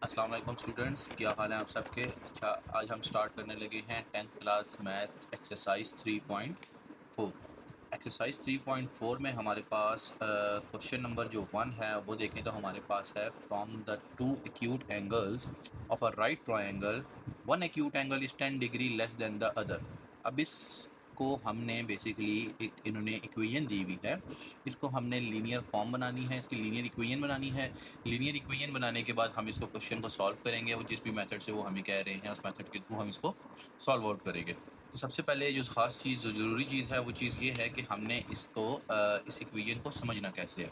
अस्सलाम वालेकुम स्टूडेंट्स, क्या हाल है आप सबके। अच्छा, आज हम स्टार्ट करने लगे हैं 10th class math exercise 3.4। Exercise 3.4 में हमारे पास क्वेश्चन नंबर जो 1 है वो देखें तो हमारे पास है from the two acute angles of a right triangle one acute angle is 10 degree less than the other. अब इसको हमने बेसिकली एक इन्होंने इक्वेशन दी हुई है, इसको हमने लीनियर फॉर्म बनानी है, इसकी लीनियर इक्वेशन बनानी है। लीनियर इक्वेशन बनाने के बाद हम इसको क्वेश्चन को सॉल्व करेंगे, वो जिस भी मेथड से वो हमें कह रहे हैं उस मेथड के थ्रू हम इसको सॉल्व आउट करेंगे। तो सबसे पहले जो ख़ास चीज़ जो ज़रूरी चीज़ है वो चीज़ ये है कि हमने इसको इस इक्वेशन को समझना कैसे है।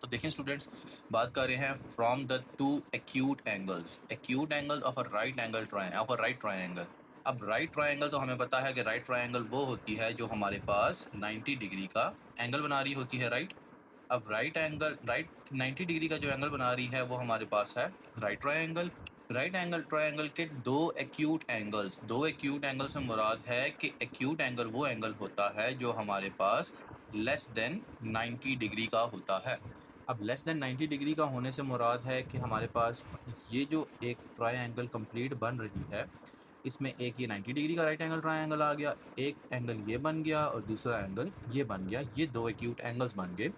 तो देखें स्टूडेंट्स, बात कर रहे हैं from the two acute angle of a right triangle. अब राइट ट्रायंगल तो हमें पता है कि राइट ट्रायंगल वो होती है जो हमारे पास 90 डिग्री का एंगल बना रही होती है, राइट। अब राइट 90 डिग्री का जो एंगल बना रही है वो हमारे पास है right triangle. Right angle triangle के दो एक्यूट एंगल से मुराद है कि एक्यूट एंगल वो एंगल होता है जो हमारे पास लेस देन 90 डिग्री का होता है। अब लेस देन 90 डिग्री का होने से मुराद है कि हमारे पास ये जो एक ट्रायंगल कंप्लीट बन रही है, इसमें एक ये 90 डिग्री का राइट एंगल ट्रायंगल आ गया, एक एंगल ये बन गया और दूसरा एंगल ये बन गया। ये दो एक्यूट एंगल्स बन गए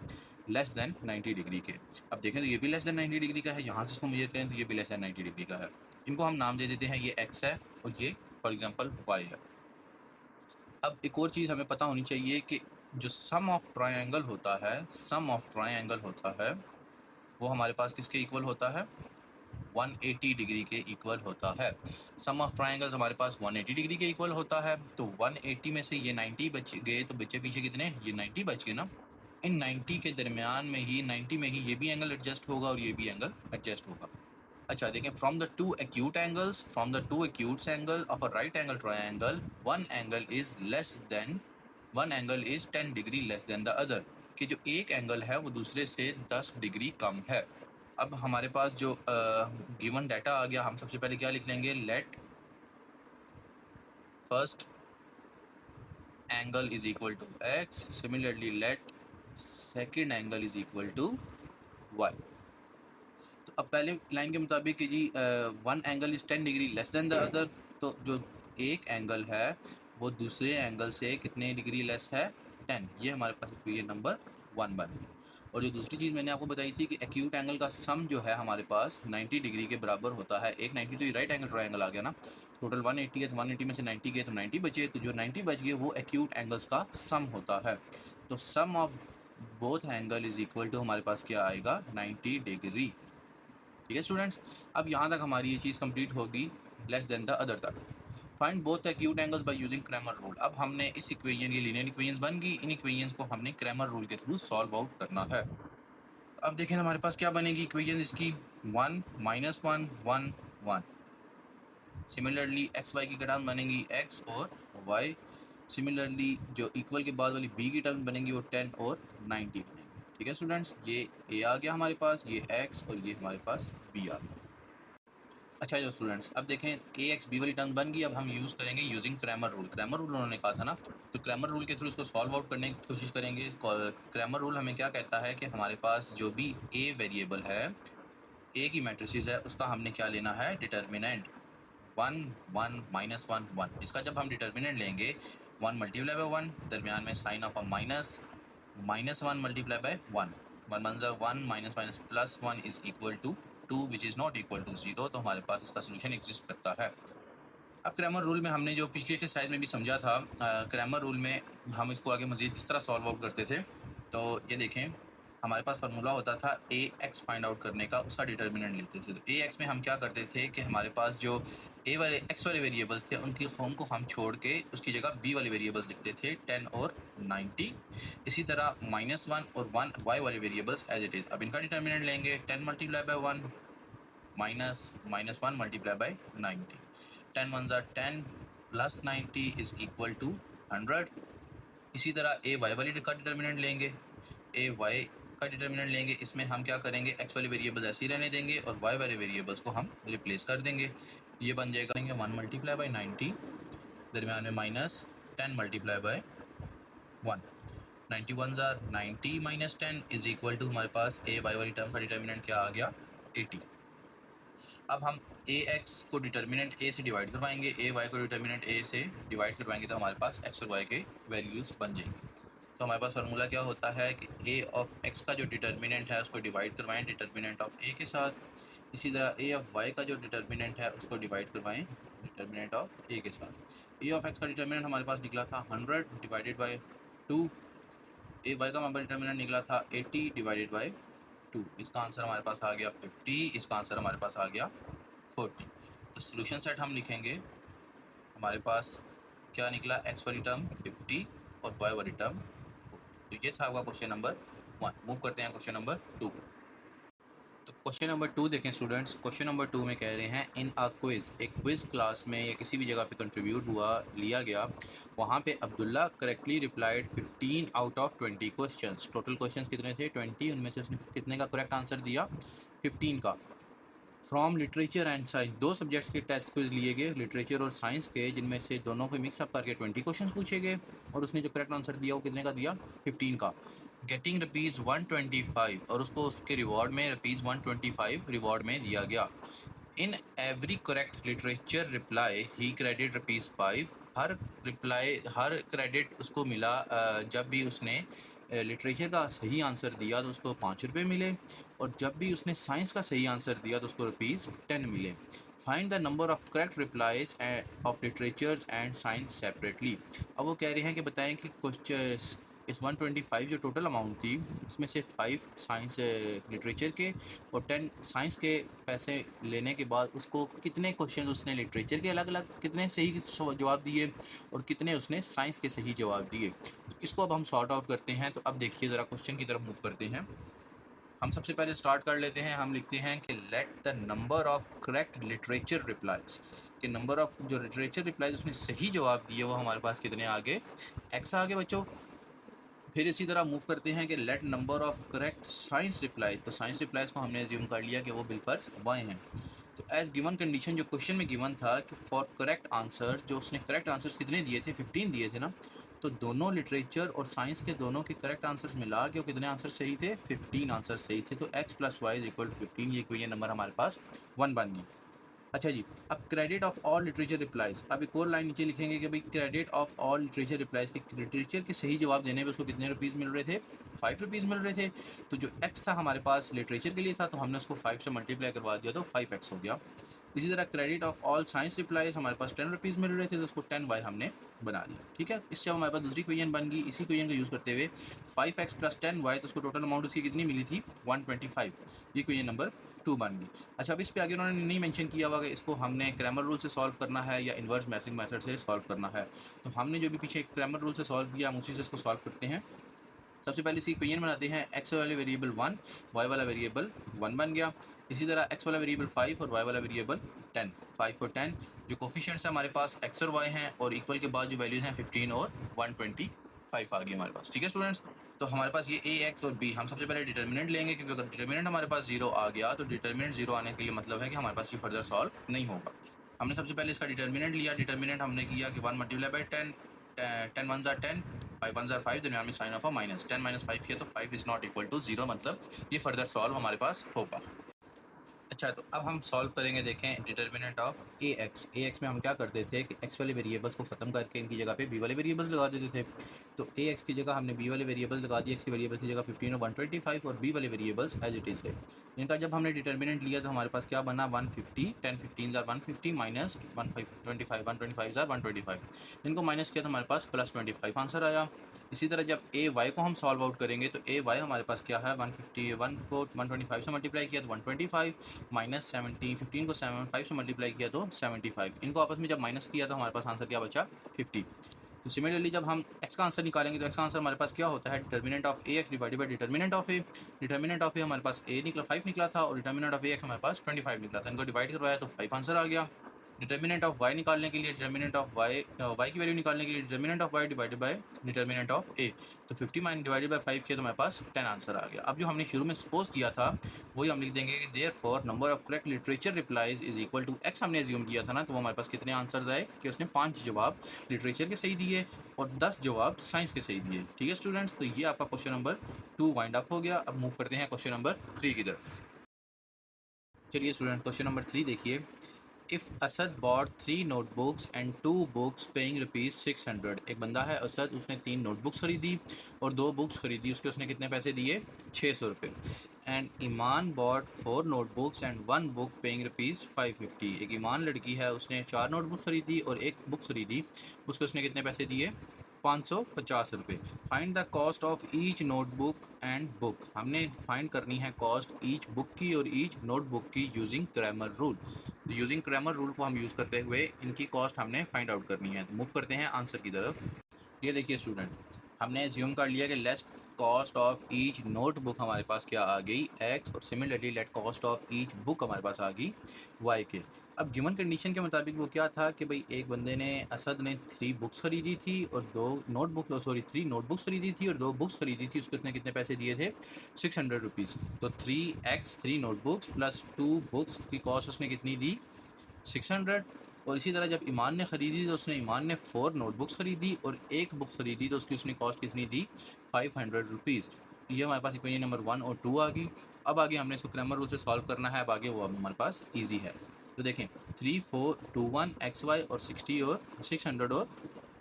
लेस देन 90 डिग्री के। अब देखें तो ये भी लेस देन 90 डिग्री का है, यहाँ से इसको मेजर करें तो ये भी लेस देन 90 डिग्री का है। इनको हम नाम दे देते हैं, ये एक्स है और ये फॉर एग्जांपल वाई है। अब एक और चीज़ हमें पता होनी चाहिए कि जो सम ऑफ ट्रायंगल होता है वो हमारे पास किसके इक्वल होता है, 180 डिग्री के इक्वल होता है। सम ऑफ ट्रायंगल्स हमारे पास 180 डिग्री के इक्वल होता है। तो 180 में से ये 90 बच गए तो बचे पीछे कितने, ये 90 बच गए ना। इन 90 के दरमियान में ही 90 में ही ये भी एंगल एडजस्ट होगा और ये भी एंगल एडजस्ट होगा। अच्छा देखें, from the two acute angle of a right angle triangle one angle is 10 degree less than the other, कि जो एक एंगल है वो दूसरे से 10 डिग्री कम है। अब हमारे पास जो गिवन डाटा आ गया, हम सबसे पहले क्या लिख लेंगे, let first angle is equal to x, similarly let second angle is equal to y. तो अब पहले लाइन के मुताबिक कि given angle is 10 degree less than the other, तो जो एक एंगल है वो दूसरे एंगल से कितने डिग्री लेस है, 10। ये हमारे पास इक्वेशन नंबर 1 बन गई। और जो दूसरी चीज़ मैंने आपको बताई थी कि एक्यूट एंगल का सम जो है हमारे पास 90 डिग्री के बराबर होता है। एक 90 तो ये राइट एंगल ट्रायंगल आ गया ना, टोटल 180 है तो 180 में से 90 गए तो 90 बचे, तो जो 90 बच गए वो एक्यूट एंगल्स का सम होता है। तो sum of both angle is equal to हमारे पास क्या आएगा, 90 डिग्री। ठीक है स्टूडेंट्स, अब यहाँ तक हमारी ये चीज़ कंप्लीट होगी लेस देन द अदर तक। Find both acute angles by using Cramer rule. अब हमने इस इक्वेशन की लीनियर इक्वेशंस बन गई, इन इक्वेशंस को हमने क्रैमर रूल के थ्रू सॉल्व आउट करना है। अब देखें हमारे पास क्या बनेगी इक्वेशन इसकी, 1 -1 1 1। सिमिलरली एक्स वाई की टर्म बनेगी एक्स और वाई। सिमिलरली जो इक्वल के बाद वाली बी की टर्म बनेगी वो 10 और 90 बनेगी। ठीक है स्टूडेंट्स, ये ए आ गया हमारे पास, ये एक्स और ये हमारे पास बी आ गया। अच्छा जो स्टूडेंट्स, अब देखें ए एक्स बी वाली टर्म बन गई, अब हम यूज़ करेंगे using Cramer rule. Cramer rule उन्होंने कहा था ना, तो क्रैमर रूल के थ्रू इसको सॉल्व आउट करने की कोशिश करेंगे। क्रैमर रूल हमें क्या कहता है कि हमारे पास जो भी ए वेरिएबल है, ए की मैट्रिसेस है, उसका हमने क्या लेना है, डिटर्मिनेंट 1 1 -1 1। इसका जब हम डिटर्मिनेंट लेंगे 1 मल्टीप्लाई बाय 1, दरमियान में sign of a minus, -1 multiply by 1, 1 1 ज़ा 1 minus minus plus 1 is equal to 2 which is not equal to 0। तो हमारे पास इसका सोल्यूशन एग्जिस्ट करता है। अब क्रैमर रूल में हमने जो पिछले के साइड में भी समझा था, क्रैमर रूल में हम इसको आगे मज़ीद किस तरह सॉल्व आउट करते थे। तो ये देखें, हमारे पास फार्मूला होता था ए एक्स फाइंड आउट करने का, उसका डिटर्मिनेंट लेते थे। तो ए एक्स में हम क्या करते थे कि हमारे पास जो ए वाले एक्स वाले वेरिएबल्स थे उनकी फॉर्म को हम छोड़ के उसकी जगह बी वाले वेरिएबल्स लिखते थे, 10 और 90। इसी तरह -1 और 1 वाई वाले वेरिएबल्स एज इट इज़। अब इनका डिटर्मिनेंट लेंगे 10 multiply by 1 minus -1 multiply bye 90, 10 1 ज़ा 10 प्लस 90 इज इक्वल टू 100। इसी तरह ए वाई वाली का डिटर्मिनेंट लेंगे, ए वाई का डिटर्मिनेंट लेंगे, इसमें हम क्या करेंगे, एक्स वाले वेरिएबल्स ऐसे ही रहने देंगे और वाई वाले वेरिएबल्स को हम रिप्लेस कर देंगे। ये बन जाएगा 1 मल्टीप्लाई बाय 90, दरमियान में -10 मल्टीप्लाई बाय 1, 90 1 ज़ा 90 -10 इज इक्वल टू हमारे पास ए वाई वाली टर्म का डिटर्मिनेंट क्या आ गया, 80। अब हम ए एक्स को डिटर्मिनेंट ए से डिवाइड करवाएंगे, ए वाई को डिटर्मिनेंट ए से डिवाइड करवाएंगे, तो हमारे पास एक्स और वाई के वैल्यूज़ बन जाएंगे। तो हमारे पास फार्मूला क्या होता है कि ए ऑफ एक्स का जो डिटर्मिनेंट है उसको डिवाइड करवाएं डिटर्मिनेंट ऑफ ए के साथ। इसी तरह ए ऑफ वाई का जो डिटर्मिनेंट है उसको डिवाइड करवाएं डिटर्मिनेंट ऑफ ए के साथ। ए ऑफ एक्स का डिटर्मिनेंट हमारे पास निकला था 100 डिवाइडेड बाई 2। ए वाई का हमारा डिटर्मिनेंट निकला था 80 डिवाइडेड बाई 2। इसका आंसर हमारे पास आ गया 50, इसका आंसर हमारे पास आ गया 40। तो सोल्यूशन सेट हम लिखेंगे, हमारे पास क्या निकला, एक्स वाली टर्म 50 और वाई वाली टर्म 40। तो ये था आपका क्वेश्चन नंबर 1। मूव करते हैं क्वेश्चन नंबर 2। तो क्वेश्चन नंबर 2 देखें स्टूडेंट्स। क्वेश्चन नंबर 2 में कह रहे हैं इन अ क्विज, एक क्विज क्लास में या किसी भी जगह पे कंट्रीब्यूट हुआ लिया गया, वहाँ पे Abdullah correctly replied 15 out of 20 questions. Total questions कितने थे 20, उनमें से उसने कितने का करेक्ट आंसर दिया 15 का। फ्रॉम लिटरेचर एंड साइंस, दो सब्जेक्ट्स के टेस्ट क्विज लिए गए, लिटरेचर और साइंस के, जिनमें से दोनों को मिक्सअप करके 20 क्वेश्चन पूछे गए और उसने जो करेक्ट आंसर दिया वो कितने का दिया 15 का। गेटिंग ₹125 और उसको उसके रिवॉर्ड में ₹125 रिवॉर्ड में दिया गया। In every correct literature reply he credit ₹5। Her credit उसको मिला जब भी उसने लिटरेचर का सही आंसर दिया तो उसको ₹5 मिले, और जब भी उसने साइंस का सही आंसर दिया तो उसको ₹10 मिले। Find the number of correct replies of literatures and science separately. अब वो कह रहे हैं कि बताएं कि क्वेश्चन इस 125 जो टोटल अमाउंट थी उसमें से 5 साइंस लिटरेचर के और 10 साइंस के पैसे लेने के बाद उसको कितने क्वेश्चन उसने लिटरेचर के अलग अलग कितने सही जवाब दिए और कितने उसने साइंस के सही जवाब दिए। तो इसको अब हम सॉर्ट आउट करते हैं। तो अब देखिए ज़रा क्वेश्चन की तरफ मूव करते हैं। हम सबसे पहले स्टार्ट कर लेते हैं, हम लिखते हैं कि let the number of correct literature replies, कि नंबर ऑफ जो लिटरेचर रिप्लाईज उसने सही जवाब दिए वो हमारे पास कितने आगे, एक्स आगे बच्चों। फिर इसी तरह मूव करते हैं कि let number of correct science replies, तो साइंस रिप्लाईज को हमने एज्यूम कर लिया कि वो बिलफर्ज वाई हैं। तो एज गिवन कंडीशन जो क्वेश्चन में गिवन था कि फॉर करेक्ट आंसर, जो उसने करेक्ट आंसर्स कितने दिए थे 15 दिए थे ना, तो दोनों लिटरेचर और साइंस के दोनों के करेक्ट आंसर्स मिला के वो कितने आंसर सही थे 15 आंसर सही थे। तो x plus y is equal to 15, ये इक्वेशन नंबर हमारे पास 1 बन गई। अच्छा जी, अब credit of all literature replies, अब एक और लाइन नीचे लिखेंगे कि भाई credit of all literature replies के लिटरेचर के सही जवाब देने पे उसको कितने रुपीज़ मिल रहे थे ₹5 मिल रहे थे। तो जो एक्स था हमारे पास लिटरेचर के लिए था तो हमने उसको 5 से मल्टीप्लाई करवा दिया तो 5x हो गया। इसी तरह credit of all science replies हमारे पास ₹10 मिल रहे थे तो उसको 10y हमने बना दिया। ठीक है, इससे हमारे पास दूसरी इक्वेशन बन गई। इसी इक्वेशन को यूज़ करते हुए 5x प्लस 10y, तो उसको टोटल अमाउंट उसकी कितनी मिली थी 125, ये इक्वेशन नंबर 2 बन गई। अच्छा, अब इस पे आगे उन्होंने नहीं मेंशन किया हुआ कि इसको हमने क्रैमर रूल से सॉल्व करना है या इन्वर्स मैचिंग मेथड से सॉल्व करना है। तो हमने जो भी पीछे क्रैमर रूल से सॉल्व किया हम उसी से इसको सॉल्व करते हैं। सबसे पहले इसकी इक्वेशन बनाते हैं, एक्स वाले वेरिएबल 1, वाई वाला वेरिएबल 1 बन गया। इसी तरह एक्स वाला वेरिएबल 5 और वाई वाला वेरिएबल 10, 5 और 10 जो कोफिशिएंट्स हैं हमारे पास एक्स और वाई हैं, और इक्वल के बाद जो वैल्यूज़ हैं 15 और 125 आ गई हमारे पास। ठीक है स्टूडेंट्स, तो हमारे पास ये ए एक्स और बी, हम सबसे पहले डिटर्मिनेंट लेंगे क्योंकि अगर डिटर्मिनेंट हमारे पास 0 आ गया तो डिटर्मिनेंट 0 आने के लिए मतलब है कि हमारे पास ये फर्दर सॉल्व नहीं होगा। हमने सबसे पहले इसका डिटर्मिनेंट लिया, डिटर्मिनेंट हमने किया कि 1 मल्टीप्लाई बाई 10, 10 1 ज़ार 10, 5 1 ज़ार 5, दुनिया में sign of a minus, 10 minus 5 किया तो 5 इज़ नॉट इक्वल टू 0, मतलब ये फर्दर सॉल्व हमारे पास होगा। अच्छा, तो अब हम सॉल्व करेंगे, देखें डिटर्मिनेंट ऑफ ए एक्स में हम क्या करते थे कि एक्स वाले वेरिएबल्स को ख़त्म करके इनकी जगह पे बी वाले वेरिएबल्स लगा देते थे। तो ए एक्स की जगह हमने बी वाले वेरिएबल्स लगा दिए, एक्स की वेरिएबल्स की जगह 15 और 125 और बी वाले वेरिएबल्स एज इट इज़ थे। इनका जब हमने डिटर्मिनेंट लिया तो हमारे पास क्या बना 150, 10 15 ज़ार 150 माइनस 125 ज़ार 125, इनको माइनस किया तो हमारे पास प्लस 25 आंसर आया। इसी तरह जब ए वाई को हम सॉल्व आउट करेंगे तो ए वाई हमारे पास क्या है 151 को 125 से मल्टीप्लाई किया तो 125 माइनस 70, 15 को 75 से मल्टीप्लाई किया तो 75, इनको आपस में जब माइनस किया तो हमारे पास आंसर क्या बचा 50। तो सिमिलरली जब हम एक्स का आंसर निकालेंगे तो एक्स का आंसर हमारे पास क्या होता है determinant of A x divided by determinant of A. Determinant of A हमारे पास ए निकला 5 निकला था और डिटर्मिनेंट ऑफ ए एक्स हमारे पास 25 निकला था, इनको डिवाइड करवाया तो 5 आंसर आ गया। डिटर्मिनेंट ऑफ वाई निकालने के लिए डिटर्मिनेंट ऑफ वाई की वैल्यू निकालने के लिए determinant of y divided by determinant of A, तो 50 माइनस डिवाइडेड बाय 5 किया तो हमारे पास 10 आंसर आ गया। अब जो हमने शुरू में सपोज किया था वही हम लिख देंगे कि therefore number of correct literature replies is equal to x हमने एज्यूम किया था ना, तो वो हमारे पास कितने आंसर्स आए कि उसने 5 जवाब लिटरेचर के सही दिए और 10 जवाब साइंस के सही दिए। ठीक है स्टूडेंट्स, तो ये आपका क्वेश्चन नंबर 2 वाइंड अप हो गया। अब मूव करते हैं क्वेश्चन नंबर 3 की तरफ। चलिए स्टूडेंट, क्वेश्चन नंबर 3 देखिए। If Asad bought 3 notebooks and 2 books paying ₹600। एक बंदा है असद, उसने 3 नोटबुक्स खरीदी और 2 बुक्स खरीदी, उसके उसने कितने पैसे दिए? ₹600। And Iman bought 4 notebooks and 1 book paying ₹550। एक ईमान लड़की है, उसने 4 नोटबुक खरीदी और 1 बुक खरीदी, उसके उसने कितने पैसे दिए? ₹550। Find the cost of each notebook and book. हमने फाइंड करनी है कॉस्ट ईच बुक की और ईच नोटबुक की यूजिंग क्रैमर रूल। तो यूजिंग क्रैमर रूल को हम यूज़ करते हुए इनकी कॉस्ट हमने फाइंड आउट करनी है। तो मूव करते हैं आंसर की तरफ। ये देखिए स्टूडेंट, हमने एज्यूम कर लिया कि less cost of each notebook हमारे पास क्या आ गई? एक्स, और similarly let cost of each book हमारे पास आ गई वाई के। अब गिवन कंडीशन के मुताबिक वो क्या था कि भाई एक बंदे ने, असद ने 3 बुक्स खरीदी थी और 2 नोटबुक, सॉरी 3 नोटबुक्स खरीदी थी और 2 बुक्स खरीदी थी, उसको उसने कितने पैसे दिए थे? ₹600। तो 3x 3 नोटबुक्स प्लस 2 बुक्स की कॉस्ट उसने कितनी दी? 600। और इसी तरह जब ईमान ने ख़रीदी तो उसने, ईमान ने 4 नोटबुक्स ख़रीदी और 1 बुक ख़रीदी, तो उसकी उसने कॉस्ट कितनी दी? ₹500। ये हमारे पास इक्वेशन नंबर 1 और 2 आ गई। अब आगे हमने इसको क्रैमर रूल से सॉल्व करना है। अब आगे वो अब हमारे पास ईजी है। तो देखें, 3 4 2 1 एक्स वाई और 60 और 600 और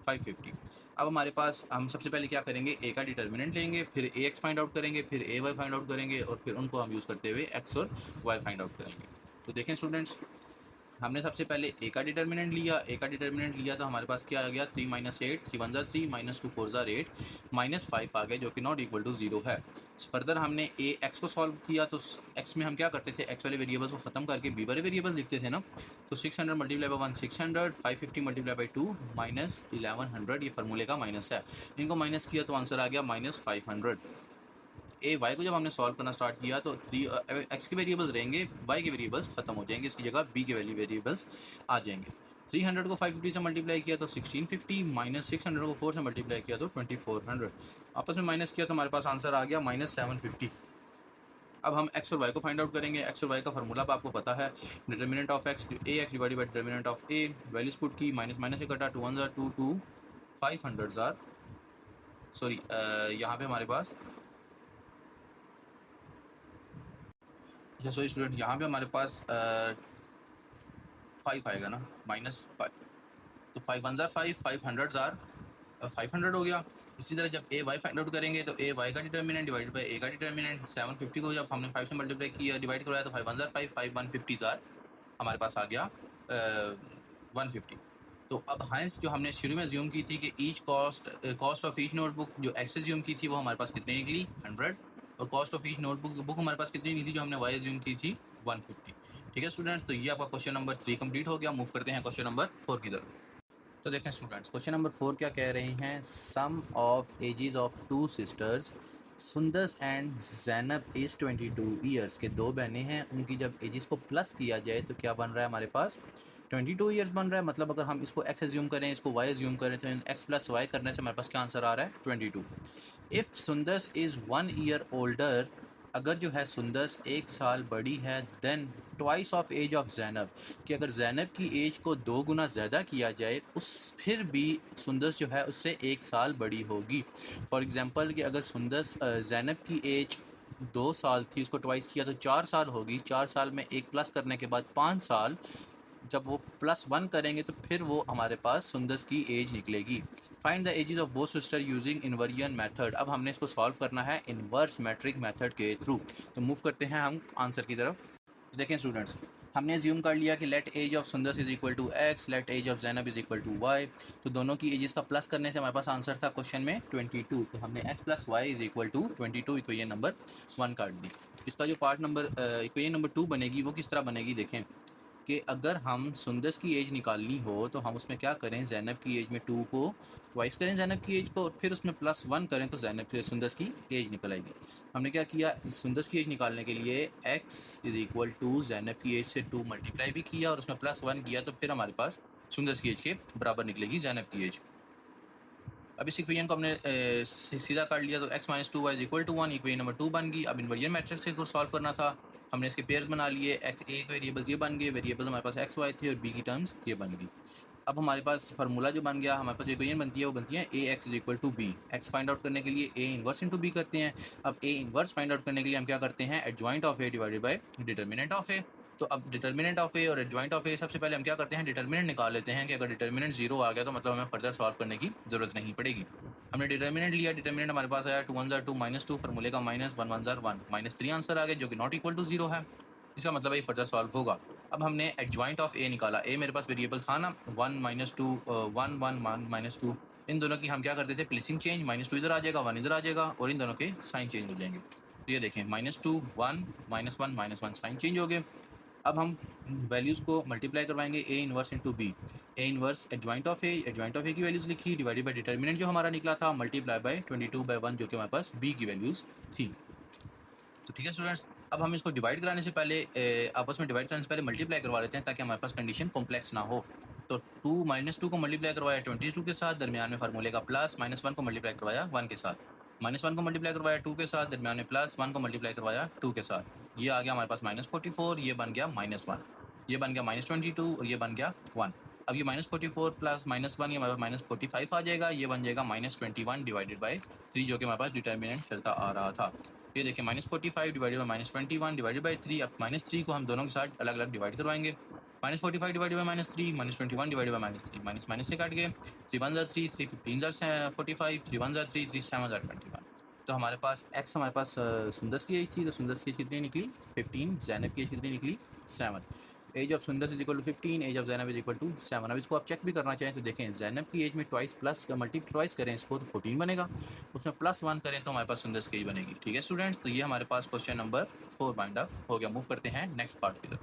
550। अब हमारे पास, हम सबसे पहले क्या करेंगे? ए का डिटर्मिनेंट लेंगे, फिर ए एक्स फाइंड आउट करेंगे, फिर ए वाई फाइंड आउट करेंगे और फिर उनको हम यूज़ करते हुए एक्स और वाई फाइंड आउट करेंगे। तो देखें स्टूडेंट्स, हमने सबसे पहले ए का डिटर्मिनेंट लिया। ए का डिटर्मिनेंट लिया तो हमारे पास क्या आ गया? 3 - 8, 3 1 3 -2 4 8 -5 आ गए, जो कि नॉट इक्वल टू 0 है। फर्दर हमने ए एक्स को सॉल्व किया, तो एक्स में हम क्या करते थे? एक्स वाले वेरिएबल्स को ख़त्म करके बी वाले वेरिएबल्स लिखते थे ना। तो 600 मल्टीप्लाई बाई 1 600, 550 मल्टीप्लाई बाई 2 -1100, ये फार्मूले का माइनस है। इनको माइनस किया तो आंसर आ गया -500। ए वाई को जब हमने सॉल्व करना स्टार्ट किया तो 3 एक्स के वेरिएबल्स रहेंगे, वाई के वेरिएबल्स खत्म हो जाएंगे, इसकी जगह बी के वैल्यू वेरिएबल्स आ जाएंगे। 300 को 550 से मल्टीप्लाई किया तो 1650, माइनस 600 को 4 से मल्टीप्लाई किया तो 2400। आपस में माइनस किया तो हमारे पास आंसर आ गया -750। अब हम एक्स और वाई को फाइंड आउट करेंगे। एक्स और वाई का फार्मूला अब आपको पता है, determinant of x A x divided by determinant of A, values put की, माइनस माइनस से कटा, 2 1 2 2 500 सॉरी, यहाँ पे हमारे पास, अच्छा सॉरी स्टूडेंट, यहाँ पे हमारे पास 5 आएगा ना, -5। तो 5 1 5, 500 500 हो गया। इसी तरह जब ए वाई फाइंड आउट करेंगे तो ए वाई का डिटर्मिनेंट डिवाइडेड बाई ए का डिटर्मिनेंट, 750 को जब हमने 5 से मल्टीप्लाई किया, डिवाइड करवाया, तो 5 1 5, 5 150 हमारे पास आ गया 150। तो अब हाइंस जो हमने शुरू में ज्यूम की थी कि each cost of each notebook, जो एक्स ज्यूम की थी वो हमारे पास कितनी निकली? 100। और cost of each notebook book हमारे पास कितनी निकली जो हमने वाई ज्यूम की थी? 150। ठीक है स्टूडेंट्स, तो ये आपका क्वेश्चन नंबर 3 कंप्लीट हो गया। मूव करते हैं क्वेश्चन नंबर 4 की तरफ। तो देखें स्टूडेंट्स, क्वेश्चन नंबर 4 क्या कह रहे हैं? Sum of ages of 2 sisters Sundas and Zainab is 22 years के 2 बहनें हैं, उनकी जब एजेस को प्लस किया जाए तो क्या बन रहा है हमारे पास? 22 ईयर्स बन रहा है। मतलब अगर हम इसको एक्स एज्यूम करें, इसको वाई एज्यूम करें, तो एक्स प्लस वाई करने से हमारे पास क्या आंसर आ रहा है? 22। If Sundas is 1 year older, अगर जो है सुंदस 1 साल बड़ी है, then twice of age of Zainab, कि अगर जैनब की एज को 2 गुना ज़्यादा किया जाए, उस फिर भी सुंदस जो है उससे 1 साल बड़ी होगी। फॉर एग्ज़ाम्पल कि अगर सुंदस जैनब की एज 2 साल थी, उसको ट्वाइस किया तो 4 साल होगी। 4 साल में 1 प्लस करने के बाद 5 साल, जब वो +1 करेंगे तो फिर वो हमारे पास सुंदस की एज निकलेगी। Find the ages of both sister using inversion method. अब हमने इसको सॉल्व करना है इन्वर्स मैट्रिक मेथड के थ्रू। तो मूव करते हैं हम आंसर की तरफ। तो देखें स्टूडेंट्स, हमने अज्यूम कर लिया कि let age of Sundas is equal to x, let age of Zainab is equal to y. तो दोनों की एजेस का प्लस करने से हमारे पास आंसर था क्वेश्चन में 22। तो हमने x plus y is equal to 22 equation number 1 काट दी। इसका जो पार्ट नंबर इक्वेशन नंबर 2 बनेगी वो किस तरह बनेगी? देखें कि अगर हम सुंदस की एज निकालनी हो तो हम उसमें क्या करें? जैनब की एज में 2 को ट्वाइस करें जैनब की एज को, और फिर उसमें +1 करें तो जैनब सुंदस की एज निकल आएगी। हमने क्या किया? सुंदस की एज निकालने के लिए x is equal to Zainab की एज से 2 मल्टीप्लाई भी किया और उसमें +1 किया, तो फिर हमारे पास सुंदस की एज के बराबर निकलेगी जैनब की एज। अब इस इक्वेशन को हमने सीधा कर लिया तो x - 2y is equal to 1, equation number 2 बन गई। अब इन्वर्जन मैट्रिक्स से सॉल्व करना था, हमने इसके पेयर्स बना लिए। एक्स ए वेरिएबल्स ये बन गए, वेरिएबल्स हमारे पास एक्स वाई थे और बी की टर्म्स ये बन गई। अब हमारे पास फार्मूला जो बन गया, हमारे पास इक्वेशन बनती है, वो बनती है A x is equal to B. X find out करने के लिए ए इन्वर्स इंटू बी करते हैं। अब ए इन्वर्स फाइंड आउट करने के लिए हम क्या करते हैं? Adjoint of A divided by determinant of A. तो अब डिटर्मिनेंट ऑफ ए और एडजॉइंट ऑफ ए, सबसे पहले हम क्या करते हैं, डिटर्मिनेंट निकाल लेते हैं कि अगर डिटर्मिनेंट 0 आ गया तो मतलब हमें फर्दर सॉल्व करने की ज़रूरत नहीं पड़ेगी। हमने डिटर्मिनेंट लिया, डिटर्मिनेंट हमारे पास आया 2 1 2 -2 फार्मूले का -1 1 1 -3 आंसर आ गया जो कि नॉट इक्वल टू 0 है। इसका मतलब ये फर्दर सॉल्व होगा। अब हमने एडजॉइंट ऑफ ए निकाला, ए मेरे पास वेरिएबल था ना 1 -2 1 1 1 -2, इन दोनों की हम क्या करते थे प्लेसिंग चेंज, -2 इधर आ जाएगा 1 इधर आ जाएगा और इन दोनों के साइन चेंज हो जाएंगे। तो ये देखें -2 1 -1 -1 साइन चेंज हो गए। अब हम वैल्यूज़ को मल्टीप्लाई करवाएंगे, A inverse into B, A inverse adjoint of A की वैल्यूज़ लिखी डिवाइडेड बाई डिटर्मिनेंट जो हमारा निकला था मल्टीप्लाई बाई 22/1 जो कि हमारे पास बी की वैल्यूज़ थी। तो ठीक है स्टूडेंट्स, अब हम इसको डिवाइड कराने से पहले आपस में डिवाइड करने से पहले मल्टीप्लाई करवा लेते हैं ताकि हमारे पास कंडीशन कॉम्प्लेक्स ना हो। तो 2 -2 को मल्टीप्लाई करवाया 22 के साथ, दरमियान में फार्मूले का प्लस, -1 को मल्टीप्लाई करवाया 1 के साथ, -1 को मल्टीप्लाई करवाया 2 के साथ, दरमियान में प्लस 1 को मल्टीप्लाई करवाया 2 के साथ। ये आ गया हमारे पास -44, ये बन गया -1, ये बन गया -22 और ये बन गया 1। अब ये -44 प्लस -1 ये हमारे पास -45 आ जाएगा, ये बन जाएगा -21 डिवाइडेड बाई 3 जो कि हमारे पास डिटर्मिनेंट चलता आ रहा था। ये देखिए -45 डिवाइडेड बाई -21 डिवाइडेड बाई 3। अब -3 को हम दोनों के साथ अलग अलग डिवाइड करवाएंगे। -45 divided by -3, -21 divided by -3, minus minus से काट गए, 3 1 3, 3 15 45, 3 1 3, 3 7 21। तो हमारे पास एक्स हमारे पास सुंदस की एज थी, तो सुंदस की एज कितनी निकली 15, जैनब की एज कितनी निकली 7। Age of Sundas is equal to 15, age of Zainab is equal to 7। अब इसको आप चेक भी करना चाहें तो देखें, जैनब की एज में ट्वाइस प्लस ट्वाइस करें इसको तो 14 बनेगा, उसमें +1 करें तो हमारे पास सुंदस की एज बनेगी। ठीक है स्टूडेंट्स, तो ये हमारे पास क्वेश्चन नंबर 4 बाइंड अप हो गया। मूव करते हैं नेक्स्ट पार्ट की तरफ।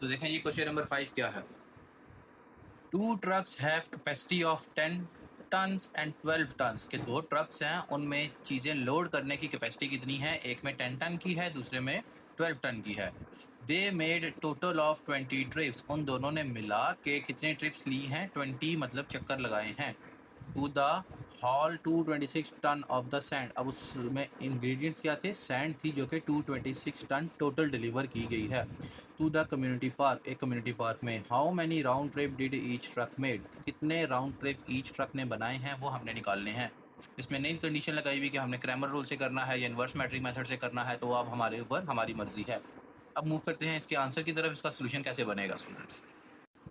तो देखें ये क्वेश्चन नंबर 5 क्या है। 2 trucks have capacity of 10 tons and 12 tons के 2 ट्रक्स हैं, उनमें चीज़ें लोड करने की कैपेसिटी कितनी है, एक में 10 टन की है दूसरे में 12 टन की है। They made total of 20 trips, उन दोनों ने मिला के कितने ट्रिप्स ली हैं, 20 मतलब चक्कर लगाए हैं। To the haul 226 ton of the sand, अब उसमें इंग्रेडिएंट्स क्या थे, सैंड थी जो कि 226 टन टोटल डिलीवर की गई है। टू द कम्युनिटी पार्क, एक कम्युनिटी पार्क में। How many round trip did each truck made, कितने राउंड ट्रिप ईच ट्रक ने बनाए हैं वो हमने निकालने हैं। इसमें नई कंडीशन लगाई हुई कि हमने क्रैमर रूल से करना है या इन्वर्स मैट्रिक मेथड से करना है, तो अब हमारे ऊपर हमारी मर्जी है। अब मूव करते हैं इसके आंसर की तरफ, इसका सोल्यूशन कैसे बनेगा स्टूडेंट्स।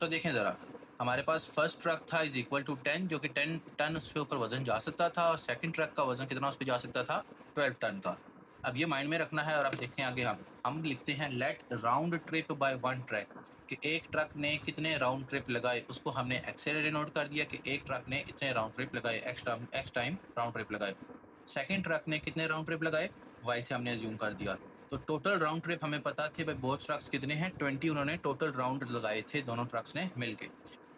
तो देखें ज़रा, हमारे पास फर्स्ट ट्रक था इज इक्वल टू 10 जो कि 10 टन उसके ऊपर वजन जा सकता था, और सेकंड ट्रक का वजन कितना उस पर जा सकता था, 12 टन था। अब ये माइंड में रखना है और अब देखते हैं आगे हम लिखते हैं let round trip by one truck, कि एक ट्रक ने कितने राउंड ट्रिप लगाए, उसको हमने एक्सेलरेट नोट कर दिया कि एक ट्रक ने इतने राउंड ट्रिप लगाए, एक्स टाइम राउंड ट्रिप लगाए। सेकंड ट्रक ने कितने राउंड ट्रिप लगाए, वाई से हमने अज्यूम कर दिया। तो टोटल राउंड ट्रिप हमें पता थे भाई बोथ ट्रक्स कितने हैं, 20 उन्होंने टोटल राउंड लगाए थे दोनों ट्रक्स ने मिलके।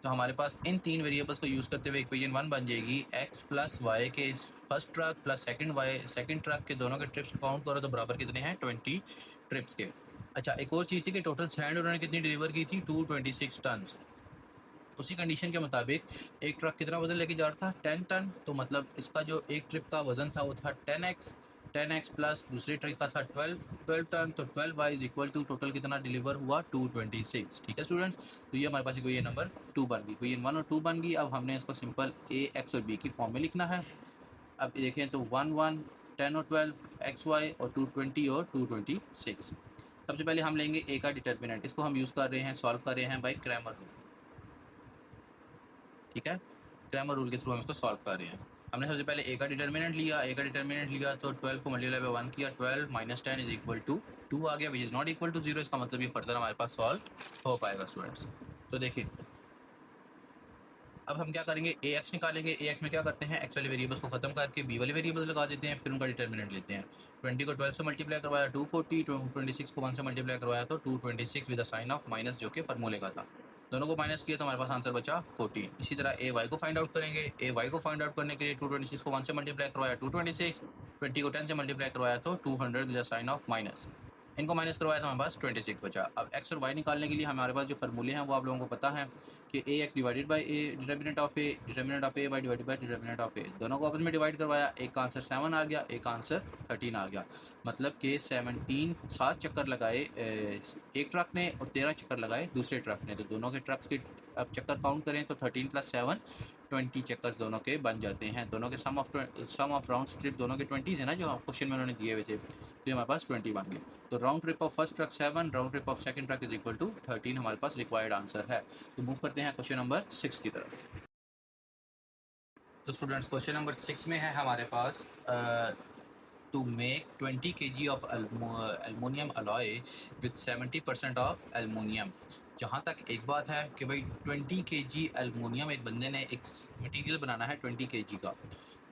तो हमारे पास इन 3 वेरिएबल्स को यूज़ करते हुए इक्वेशन 1 बन जाएगी, x प्लस वाई के first truck plus second truck के दोनों के ट्रिप्स काउंट करो तो बराबर कितने हैं, 20 ट्रिप्स के। अच्छा, एक और चीज़ थी कि टोटल सैंड उन्होंने कितनी डिलीवर की थी, 226 टन। उसी कंडीशन के मुताबिक एक ट्रक कितना वजन लेके जा रहा था, 10 टन, तो मतलब इसका जो एक ट्रिप का वजन था वो था 10x प्लस दूसरे ट्रक का था 12 टन, तो 12y is equal to total कितना डिलीवर हुआ, 226। ठीक है स्टूडेंट्स, तो ये हमारे पास इक्वेशन नंबर 2 बन गई, इक्वेशन 1 और 2 बन गई। अब हमने इसको सिंपल a x और b की फॉर्म में लिखना है। अब देखें तो 1 1 10 और 12 xy और 220 और 226। सबसे पहले हम लेंगे a का डिटर्मिनेंट, इसको हम यूज़ कर रहे हैं, सॉल्व कर रहे हैं बाई क्रैमर रूल। ठीक है, क्रैमर रूल के थ्रू हम इसको सॉल्व कर रहे हैं। हमने सबसे पहले ए का डिटर्मिनेंट लिया, तो 12 को मल्टीप्लाई बाय 1 किया, 12 माइनस 10 इज इक्वल टू 2 आ गया, which is not equal to 0। इसका मतलब ये फर्दर हमारे पास सॉल्व हो पाएगा स्टूडेंट्स। तो देखिए अब हम क्या करेंगे, ए एक्स निकालेंगे। ए एक्स में क्या करते हैं, एक्स वाले वेरिएबल्स को खत्म करके बी वाले वेरिएबल्स लगा देते हैं, फिर उनका डिटर्मिनेंट लेते हैं। 20 को 12 से मल्टीप्लाई करवाया 240, 26 को 1 से मल्टीप्लाई करवाया तो 226 विद साइन ऑफ माइनस जो कि फॉर्मूले का था। दोनों को माइनस किया तो हमारे पास आंसर बचा 14। इसी तरह ए वाई को फाइंड आउट करेंगे। ए वाई को फाइंड आउट करने के लिए 226 को 1 से मल्टीप्लाई करवाया 226, 20 को 10 से मल्टीप्लाई करवाया तो 200 विद साइन ऑफ माइनस। इनको माइनस करवाया तो हमारे पास 26 बचा। अब एक्स और वाई निकालने के लिए हमारे पास जो फार्मूले हैं वो आप लोगों को पता है कि A x divided by A determinant of A y divided by determinant of A, दोनों को आपस में डिवाइड करवाया, एक का आंसर 7 आ गया, एक का आंसर 13 आ गया। मतलब कि 7 चक्कर लगाए एक ट्रक ने और 13 चक्कर लगाए दूसरे ट्रक ने, तो दोनों के ट्रक के अब चक्कर काउंट करें तो 13 + 7 20 चेकर्स दोनों के बन जाते हैं। दोनों के सम ऑफ राउंड ट्रिप दोनों के 20 है ना, जो क्वेश्चन में उन्होंने दिए हुए थे, तो ये हमारे पास 20 बन गए। तो round trip of first truck 7, round trip of second truck is equal to 13 हमारे पास रिक्वायर्ड आंसर है। तो मूव करते हैं क्वेश्चन नंबर 6 की तरफ। तो स्टूडेंट्स क्वेश्चन नंबर 6 में है हमारे पास to make 20 kg of aluminium alloy with 70% of aluminium। जहाँ तक एक बात है कि भाई 20 kg एलुमिनियम एक बंदे ने एक मटेरियल बनाना है 20 kg का।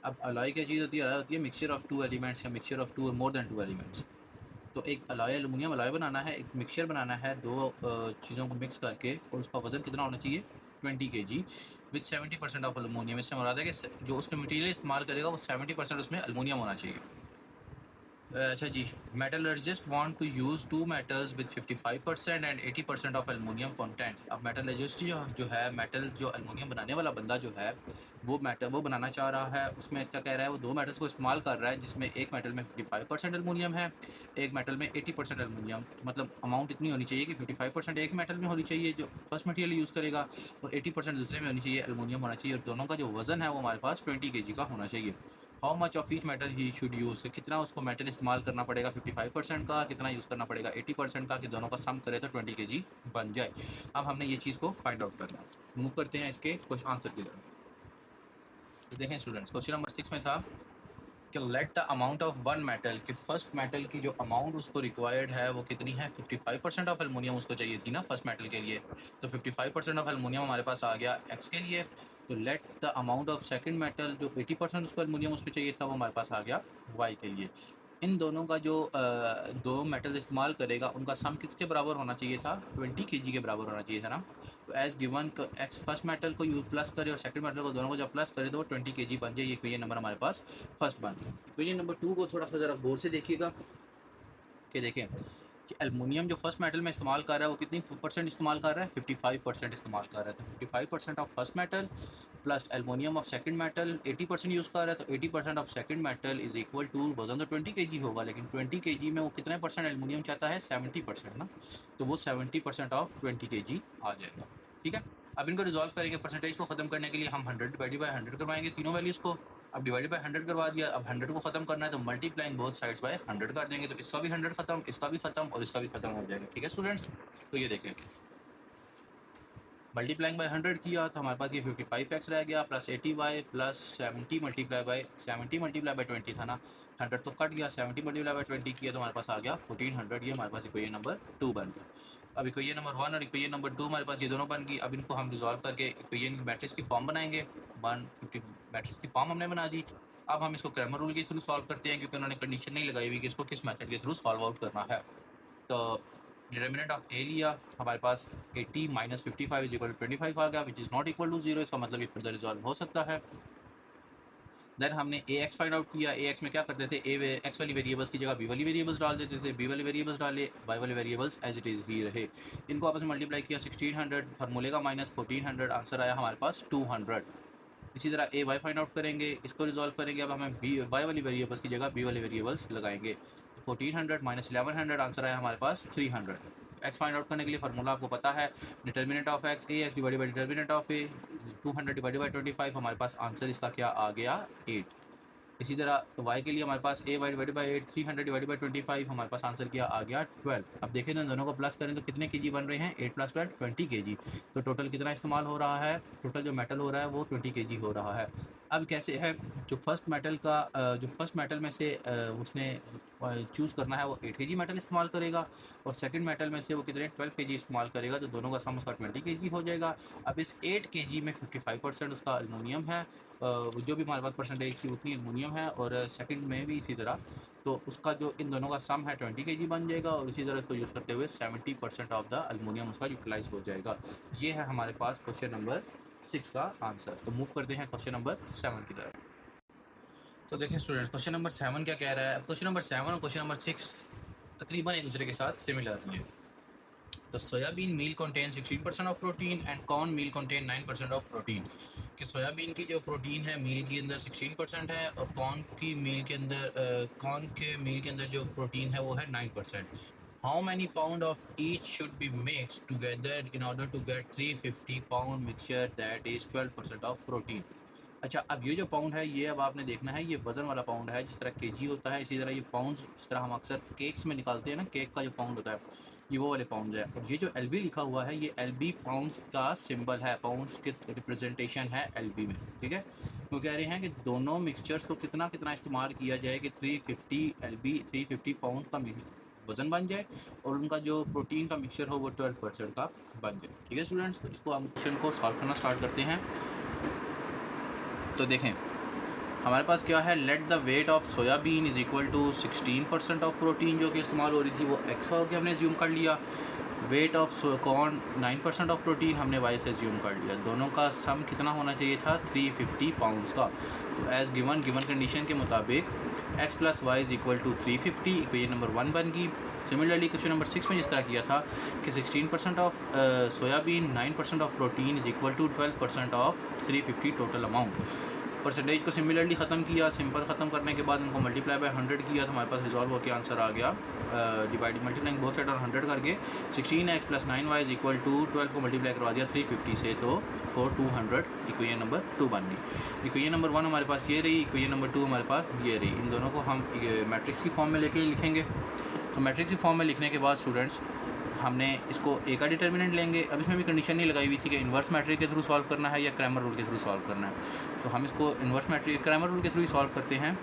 अब अलॉय क्या चीज़ होती है मिक्सचर ऑफ टू एलिमेंट्स या मिक्सचर ऑफ टू और मोर देन टू एलिमेंट्स। तो एक अलॉय एलुमिनियम अलॉय बनाना है, एक मिक्सचर बनाना है दो चीज़ों को मिक्स करके, और उसका वज़न कितना होना चाहिए 20 kg विथ 70% ऑफ एलुमिनियम। इससे मुराद है कि जो उसमें मटेरियल इस्तेमाल करेगा वो 70% उसमें एलुमिनियम होना चाहिए। अच्छा जी, metallurgist want to use two metals with 55% and 80% of aluminium content. अब मेटलर्जिस्ट जो है मेटल जो एलुमिनियम बनाने वाला बंदा जो है वो बनाना चाह रहा है, उसमें क्या कह रहा है, वो दो मेटल्स को इस्तेमाल कर रहा है जिसमें एक मेटल में 55% एलुमिनियम है, एक मेटल में 80% एलुमिनियम। मतलब अमाउंट इतनी होनी चाहिए कि 55% एक मेटल में होनी चाहिए जो फर्स्ट मटेरियल यूज़ करेगा, और 80% दूसरे में होनी चाहिए, एलुमिनियम होना चाहिए, और दोनों का जो वज़न है वो हमारे पास 20 kg का होना चाहिए। How much of each metal he should use, कितना उसको मेटल इस्तेमाल करना पड़ेगा 55% का, कितना यूज़ करना पड़ेगा 80% का, कि दोनों का सम करे तो 20 kg बन जाए। अब हमने ये चीज़ को फाइंड आउट करना है। मूव करते हैं इसके कुछ आंसर की तरफ। तो देखें स्टूडेंट्स, क्वेश्चन नंबर 6 में था कि let the amount of one metal, कि फर्स्ट मेटल की जो अमाउंट उसको रिक्वायर्ड है वो कितनी है, 55% ऑफ एलुमिनियम उसको चाहिए थी ना फर्स्ट मेटल के लिए। तो 55% ऑफ एलुमिनियम हमारे पास आ गया एक्स के लिए। तो let the amount of second metal, जो 80% उसको एलुमिनियम उसको चाहिए था, वो हमारे पास आ गया वाई के लिए। इन दोनों का जो दो मेटल इस्तेमाल करेगा उनका सम किसके बराबर होना चाहिए था, 20 kg के बराबर होना चाहिए था ना। तो as given x first metal को यूज प्लस करे और सेकंड मेटल को, दोनों को जब प्लस करे तो वो 20 kg बन जाए। ये क्वेश्चन नंबर हमारे पास फर्स्ट बन गया। क्वेश्चन नंबर 2 को थोड़ा सा ज़रा गौर से देखिएगा कि देखें कि एलुमिनियम जो फर्स्ट मेटल में इस्तेमाल कर रहा है वो कितनी परसेंट इस्तेमाल कर रहा है, 55% इस्तेमाल कर रहा है। तो 55% of first metal plus aluminium of second metal 80% use कर रहा है, तो 80% of second metal is equal to, वजन तो 20 kg होगा, लेकिन 20 kg में वो कितने परसेंट एलुमिनियम चाहता है, 70% ना। तो वो 70% ऑफ 20 kg आ जाएगा। ठीक है, अब इनको रिजॉल्व करेंगे। परसेंटेज को ख़त्म करने के लिए हम 100 डिवाइडेड बाय 100 करवाएंगे तीनों वैल्यूज़ को। अब डिवाइडेड बाय 100 करवा दिया, अब 100 को ख़त्म करना है तो मल्टीप्लाइंग बोथ साइड्स बाय 100 कर देंगे, तो इसका भी 100 ख़त्म, इसका भी ख़त्म और इसका भी ख़त्म हो जाएगा। ठीक है स्टूडेंट्स, तो ये देखें मल्टीप्लाइंग बाय 100 किया तो हमारे पास ये 55x रह गया, plus 80y plus 70 multiply by 20 था ना, 100 तो कट गया, 70 मल्टीप्लाई बाय 20 किया तो हमारे पास आ गया 1400। ये हमारे पास इक्वेशन नंबर 2 बन गया। अब इक्वेशन नंबर 1 और इक्वेशन नंबर 2 हमारे पास ये दोनों बन गई। अब इनको हम रिजॉल्व करके इक्वेशन मैट्रिक्स की फॉर्म बनाएंगे। 150 मैट्रिक्स की फॉर्म हमने बना दी। अब हम इसको क्रैमर रूल के थ्रू सॉल्व करते हैं, क्योंकि उन्होंने कंडीशन नहीं लगाई हुई कि इसको किस मेथड के थ्रू सॉल्व आउट करना है। तो डिटर्मिनेंट ऑफ ए लिया, हमारे पास 80 माइनस 55 इज इक्वल टू 25 आ गया, which is not equal to 0। इसका मतलब ये फर्दर रिजॉल्व हो सकता है। देन हमने ए एक्स फाइंड आउट किया। ए एक्स में क्या करते थे, ए एक्स वाली वेरिएबल्स की जगह बी वाली वेरिएबल्स डाल देते थे, बी वाली वेरिएबल्स डाले, वाई वाले वेरिएबल्स एज इट इज़ ही रहे। इनको आपस में मल्टीप्लाई किया 1600, फार्मूले का माइनस 1400, आंसर आया हमारे पास 200। इसी तरह ए वाई फाइंड आउट करेंगे, इसको रिजॉल्व करेंगे। अब हमें बी वाई वाली वेरिएबल्स की जगह बी वाले वेरिएबल्स लगाएंगे। 1400 माइनस 1100, आंसर आया हमारे पास 300। एक्स फाइंड आउट करने के लिए फार्मूला आपको पता है, determinant of x A x divided by determinant of A, 200 divided by 25, हमारे पास आंसर इसका क्या आ गया 8। इसी तरह y के लिए हमारे पास A y divided by 8, 300 divided by 25, हमारे पास आंसर क्या आ गया 12। अब देखें तो दोनों को प्लस करें तो कितने केजी बन रहे हैं, 8 प्लस 12 20 केजी। तो टोटल कितना इस्तेमाल हो रहा है, टोटल जो मेटल हो रहा है वो 20 केजी हो रहा है। अब कैसे है, जो फर्स्ट मेटल में से उसने चूज़ करना है वो 8 केजी मेटल इस्तेमाल करेगा, और सेकंड मेटल में से वो कितने 12 केजी इस्तेमाल करेगा, तो दोनों का सम उसका 20 केजी हो जाएगा। अब इस 8 केजी में 55% उसका एलुमिनियम है, जो भी हमारे पास परसेंटेज थी उतनी एलुमिनियम है, और सेकंड में भी इसी तरह। तो उसका जो इन दोनों का सम है 20 केजी बन जाएगा, और इसी तरह इसको यूज़ करते हुए 70% ऑफ द एलुमिनियम उसका यूटिलाइज हो जाएगा। ये है हमारे पास क्वेश्चन नंबर 6 का आंसर। तो मूव करते हैं क्वेश्चन नंबर 7 की तरफ। तो देखिए स्टूडेंट्स, क्वेश्चन नंबर 7 क्या कह रहा है। क्वेश्चन नंबर 7 और क्वेश्चन नंबर 6 तकरीबन एक दूसरे के साथ सिमिलर है। तो soybean meal contain 16% of protein and corn meal contain 9% of protein. कि सोयाबीन की जो प्रोटीन है मील के अंदर 16% है, और कॉर्न के मील के अंदर जो प्रोटीन है वो है 9%। How many pound of each should be mixed together in order to get 350 pound mixture that is 12% of protein? अच्छा, अब ये जो पाउंड है ये अब आपने देखना है, ये वज़न वाला पाउंड है। जिस तरह केजी होता है इसी तरह ये पाउंड्स, जिस तरह हम अक्सर केक्स में निकालते हैं ना, केक का जो पाउंड होता है ये वो वाले पाउंड्स है। और ये जो एलबी लिखा हुआ है ये एलबी पाउंड्स का सिंबल है, पाउंड्स के रिप्रेजेंटेशन है एलबी में, ठीक है। वो कह रहे हैं कि दोनों मिक्सचर्स को कितना कितना इस्तेमाल किया जाए कि 350 एलबी 350 पाउंड का वज़न बन जाए और उनका जो प्रोटीन का मिक्सचर हो वो 12% का बन जाए, ठीक है स्टूडेंट्स। तो इसको हम क्वेश्चन को सॉल्व करना स्टार्ट करते हैं। तो देखें हमारे पास क्या है, let the weight of soybean is equal to 16% of protein जो कि इस्तेमाल हो रही थी वो एक्स होकर हमने ज्यूम कर लिया। Weight of corn 9% of protein हमने वाई से ज्यूम कर लिया। दोनों का सम कितना होना चाहिए था, 350 पाउंड्स का। तो एज़ गिवन कंडीशन के मुताबिक x plus y is equal to 350, equation number 1 बन गई। सिमिलरली क्वेश्चन नंबर 6 में जिस तरह किया था कि 16% of soybean 9% of protein is equal to 12% of 350 total amount. Percentage को सिमिलरली ख़त्म किया, सिंपल ख़त्म करने के बाद उनको मल्टीप्लाई बाय 100 किया तो हमारे पास रिजॉल्व होकर आंसर आ गया। डिवाइड मल्टीप्लाइंग बोथ साइड और 100 करके 16x plus 9y is equal to 12 को मल्टीप्लाई करवा दिया 350 से, तो 4200 इक्वेशन नंबर 2 बन गई। इक्वेशन नंबर 1 हमारे पास ये रही, इक्वेशन नंबर 2 हमारे पास ये रही। इन दोनों को हम मैट्रिक्स की फॉर्म में लेके लिखेंगे। तो मैट्रिक्स की फॉर्म में लिखने के बाद स्टूडेंट्स हमने इसको ए का डिटर्मिनेंट लेंगे। अब इसमें भी कंडीशन नहीं लगाई हुई थी कि इन्वर्स मैट्रिक के थ्रू सॉल्व करना है या क्रैमर रूल के थ्रू सॉल्व करना है। तो हम इसको इन्वर्स मैट्रिक क्रैमर रूल के थ्रू ही सॉल्व करते हैं।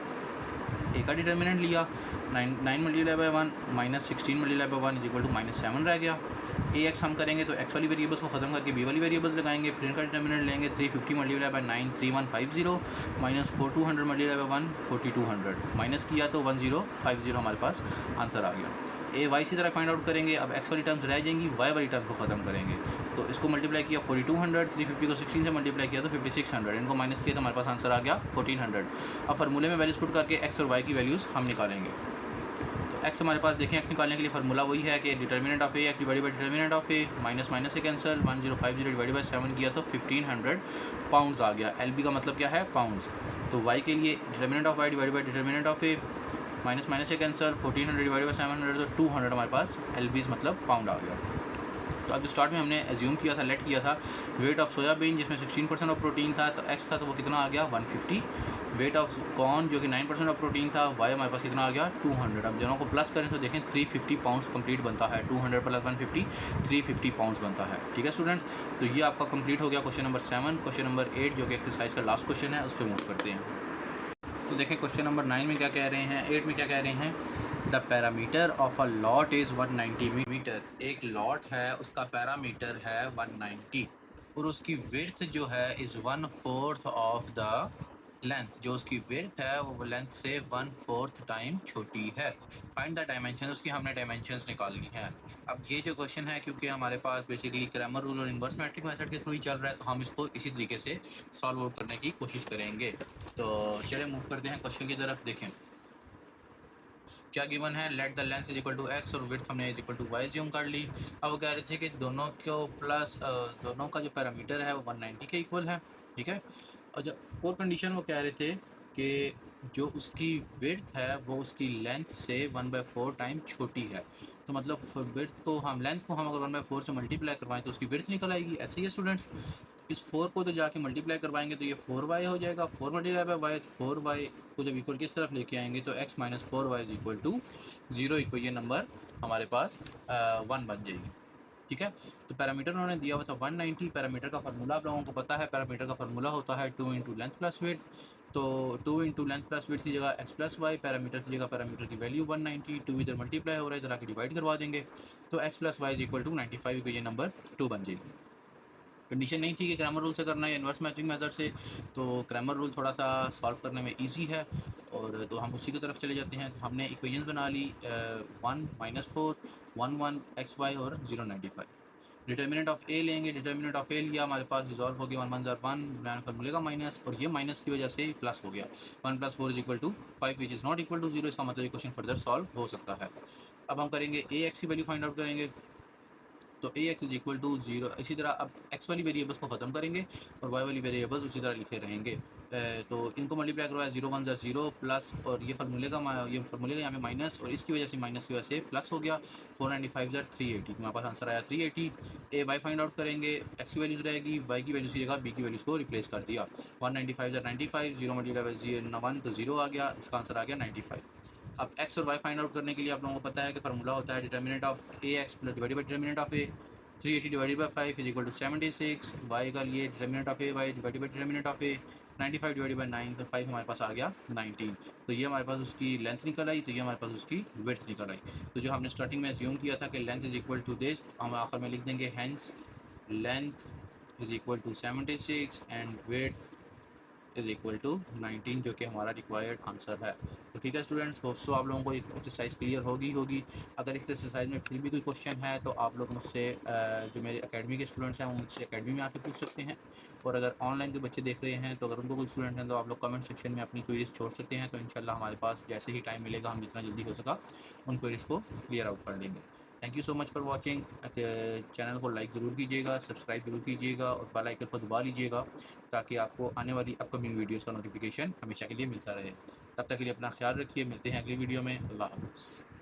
ए का डिटर्मिनेंट लिया, 9 multiply by 1 minus 16 multiply by 1 is equal to -7 रह गया। ए एक्स हम करेंगे तो एक्स वाली वेरिएबल्स को ख़त्म करके बी वाली वेरिएबल्स लगाएंगे। फिर इनका डिटर्मिनेंट लेंगे 350 multiply by 9 3150 minus 4200 multiply by 1 4200 minus किया तो 1050 हमारे पास आंसर आ गया। ए वाई इसी तरह फाइंड आउट करेंगे। अब एक्स वाली टर्म्स रह जाएंगी, वाई वाली टर्म्स को ख़त्म करेंगे। तो इसको मल्टीप्लाई किया 4200, 350 को 16 से मल्टीप्लाई किया तो 5600, इनको माइनस किया तो हमारे पास आंसर आ गया 1400। अब फार्मूले में वैल्यूज पुट करके एक्स और वाई की वैल्यूज़ हम निकालेंगे। तो एक्स हमारे पास देखें, एक्स निकालने के लिए फार्मूला वही है कि determinant of A x divided by determinant of A, minus minus से कैंसिल, 1050 डिवाइडेड बाई 7 किया तो 1500 पाउंड्स आ गया। एल बी का मतलब क्या है, पाउंड्स। तो वाई के लिए determinant of y divided by determinant of A, minus minus से कैंसिल, 1400 डिवाइडेड बाई 700 तो 200 हमारे पास एल बीज मतलब पाउंड आ गया। तो अब जो स्टार्ट में हमने एज्यूम किया था, लेट किया था वेट ऑफ सोयाबीन जिसमें 16% ऑफ प्रोटीन था तो एक्स था तो वो कितना आ गया 150। वेट ऑफ कॉर्न जो कि 9% ऑफ प्रोटीन था, वाई हमारे पास कितना आ गया 200। अब दोनों को प्लस करें तो देखें 350 पाउंड्स कंप्लीट बनता है। 200 प्लस 150 350 पाउंड्स बनता है, ठीक है स्टूडेंट्स। तो ये आपका कंप्लीट हो गया क्वेश्चन नंबर 7। क्वेश्चन नंबर 8 जो कि एक्सरसाइज का लास्ट क्वेश्चन है उस पर मूव करते हैं। तो देखें क्वेश्चन नंबर 9 में क्या कह रहे हैं, 8 में क्या कह रहे हैं, the parameter of a lot is 190 metre. एक लॉट है उसका पैरामीटर है 190 और उसकी विड्थ जो है इज़ 1/4 ऑफ द लेंथ। जो उसकी विड्थ है वो लेंथ से 1/4 टाइम छोटी है। फाइंड द डायमेंशन, उसकी हमने डायमेंशंस निकालनी है। अब ये जो क्वेश्चन है क्योंकि हमारे पास बेसिकली क्रैमर रूल और इन्वर्स मैट्रिक मेथड के थ्रू ही चल रहा है तो हम इसको इसी तरीके से सॉल्व आउट करने की कोशिश करेंगे। तो चलिए मूव करते हैं क्वेश्चन की तरफ। देखें क्या गिवन है, let the length is equal to x और विड्थ हमने is equal to y assume कर ली। अब वो कह रहे थे कि दोनों को प्लस दोनों का जो पैरामीटर है वो 190 के इक्वल है, ठीक है। और जब और कंडीशन वो कह रहे थे कि जो उसकी विड्थ है वो उसकी लेंथ से 1/4 टाइम छोटी है। तो मतलब विड्थ को हम लेंथ को हम अगर 1/4 से मल्टीप्लाई करवाएं तो उसकी विड्थ निकल आएगी। ऐसे ही है स्टूडेंट्स, इस 4 को तो जाके मल्टीप्लाई करवाएंगे तो ये 4y हो जाएगा। 4 मल्टीप्लाई बाय वाई, 4y को जब इक्वल किस तरफ लेके आएंगे तो x minus 4y is equal to 0। Equation number हमारे पास 1 बन जाएगी, ठीक है। तो पैरामीटर उन्होंने दिया हुआ था 190। पैरामीटर का फार्मूला आप लोगों को पता है, पैरामीटर का फार्मूला होता है 2 इंटू लेंथ प्लस विड्थ। तो 2 इंटू लेंथ प्लस विड्थ की जगह एक्स प्लस वाई, पैरामीटर की जगह पैरामीटर की वैल्यू 190, 2 इधर मल्टीप्लाई हो रहा है इधर आके डिवाइड करवा देंगे तो x plus y is equal to 95। Equation number 2 बन जाएगी। कंडीशन नहीं थी कि क्रैमर रूल से करना है इन्वर्स मैचिंग मेथड से, तो क्रैमर रूल थोड़ा सा सॉल्व करने में इजी है और तो हम उसी की तरफ चले जाते हैं। तो हमने इक्वेशंस बना ली 1 -4 1 1 एक्स वाई और 095। डिटर्मिनेंट ऑफ ए लेंगे, डिटर्मिनेंट ऑफ ए लिया हमारे पास रिजॉल्व हो गया 1 1 1 ब्लैंड फार्मूले का माइनस और ये माइनस की वजह से प्लस हो गया 1 + 4 is equal to 5 which is not equal to 0। इसका मतलब ये क्वेश्चन फर्दर सॉल्व हो सकता है। अब हम करेंगे ए एक्स की वैल्यू फाइंड आउट करेंगे। तो ए एक्स इज इक्वल टू 0। इसी तरह अब एक्स वाली वेरिएबल्स को ख़त्म करेंगे और वाई वाली वेरिएबल्स उसी तरह लिखे रहेंगे। तो इनको मल्टीप्लाई करवाया, 0 1 ज़ा 0 प्लस, और ये फार्मूले का यहाँ पे माइनस, और इसकी वजह से माइनस की वजह से प्लस हो गया। 495 ज़ा 380, हमारे पास आंसर आया 380। ए वाई फाइंड आउट करेंगे, एक्स की वैल्यूज़ रहेगी, वाई की वैल्यूज़ की जगह बी की वैल्यूज़ को रिप्लेस कर दिया। 195 ज़ा 95, 0 मल्टीप्लाई बाई 1 तो 0 आ गया, इसका आंसर आ गया 95। अब एक्स और वाई फाइंड आउट करने के लिए आप लोगों को पता है कि फार्मूला होता है determinant of A x plus divided by determinant of A. 380 divided by 5 is equal to 76। Y का लिए determinant of A y divided by determinant of A, 95 divided by 9, तो 5 हमारे पास आ गया 19। तो ये हमारे पास उसकी लेंथ निकल आई, तो ये हमारे पास उसकी विड्थ निकल आई। तो जो हमने स्टार्टिंग में एज्यूम किया था कि length is equal to this, हम आखिर में लिख देंगे hence length is equal to 76 and width is equal to 19, जो कि हमारा रिक्वायर्ड आंसर है। तो ठीक है स्टूडेंट्स, होप सो आप लोगों को एक एक्सरसाइज क्लियर होगी। अगर इस एक्सरसाइज में फिर भी कोई क्वेश्चन है तो आप लोग मुझसे जो मेरे एकेडमी के स्टूडेंट्स हैं वो मुझसे एकेडमी में आके पूछ सकते हैं, और अगर ऑनलाइन के बच्चे देख रहे हैं तो अगर उनको कोई स्टूडेंट हैं तो आप लोग कमेंट सेक्शन में अपनी क्वेरीज छोड़ सकते हैं। तो इंशाल्लाह हमारे पास जैसे ही टाइम मिलेगा हम जितना जल्दी हो सका उन क्वेरीज को क्लियर आउट कर लेंगे। Thank you so much for watching. Channel को लाइक ज़रूर कीजिएगा, सब्सक्राइब जरूर कीजिएगा, और बेल आइकन को दबा लीजिएगा ताकि आपको आने वाली अपकमिंग वीडियोज़ का नोटिफिकेशन हमेशा के लिए मिलता रहे। तब तक के लिए अपना ख्याल रखिए, मिलते हैं अगली वीडियो में। अल्लाह हाफ़िज़।